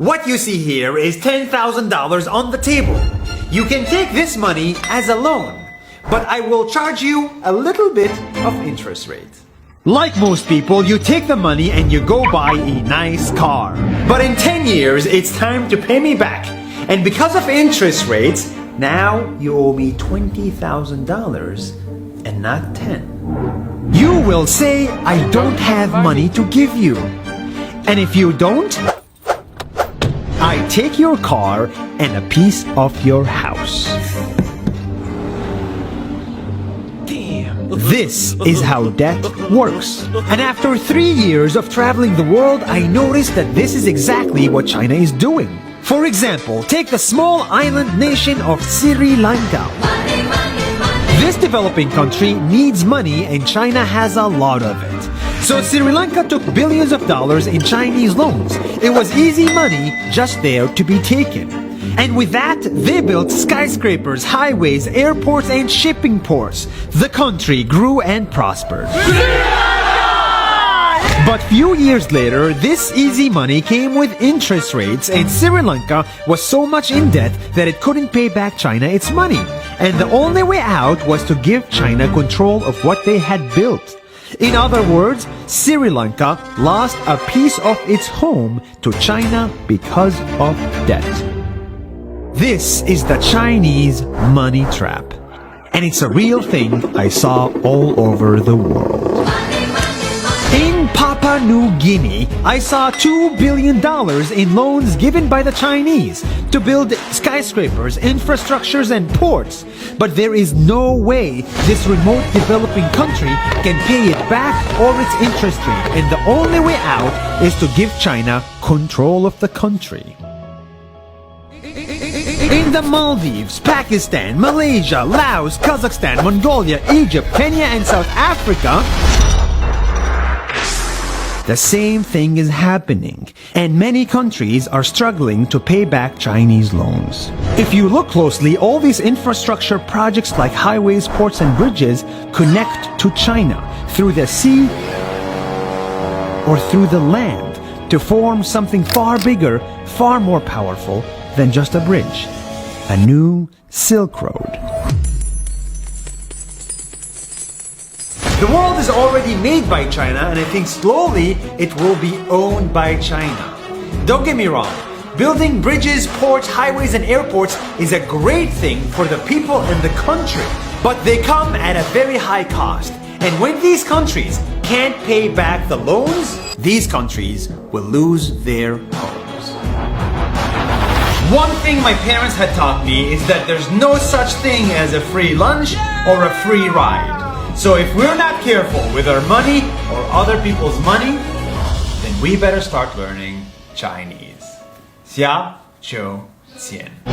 What you see here is $10,000 on the table. You can take this money as a loan, but I will charge you a little bit of interest rate. Like most people, you take the money and you go buy a nice car. But in 10 years, it's time to pay me back. And because of interest rates, now you owe me $20,000 and not 10. You will say, I don't have money to give you. And if you don't, I take your car and a piece of your house. This is how debt works. And after 3 years of traveling the world, I noticed that this is exactly what China is doing. For example, take the small island nation of Sri Lanka. This developing country needs money and China has a lot of it. So Sri Lanka took billions of dollars in Chinese loans. It was easy money just there to be taken. And with that, they built skyscrapers, highways, airports, and shipping ports. The country grew and prospered. But few years later, this easy money came with interest rates, and Sri Lanka was so much in debt that it couldn't pay back China its money. And the only way out was to give China control of what they had built. In other words, Sri Lanka lost a piece of its home to China because of debt. This is the Chinese money trap. And it's a real thing I saw all over the world. In Papua New Guinea, I saw $2 billion in loans given by the Chinese to build skyscrapers, infrastructures, and ports. But there is no way this remote developing country can pay it back or its interest rate. And the only way out is to give China control of the country. In the Maldives, Pakistan, Malaysia, Laos, Kazakhstan, Mongolia, Egypt, Kenya, and South Africa, the same thing is happening, and many countries are struggling to pay back Chinese loans. If you look closely, all these infrastructure projects like highways, ports, and bridges connect to China through the sea or through the land to form something far bigger, far more powerful than just a bridge. A new Silk Road. The world is already made by China, and I think slowly it will be owned by China. Don't get me wrong, building bridges, ports, highways, and airports is a great thing for the people and the country, but they come at a very high cost. And when these countries can't pay back the loans, these countries will lose their homes. One thing my parents had taught me is that there's no such thing as a free lunch or a free ride. So if we're not careful with our money or other people's money, then we better start learning Chinese. 下周见。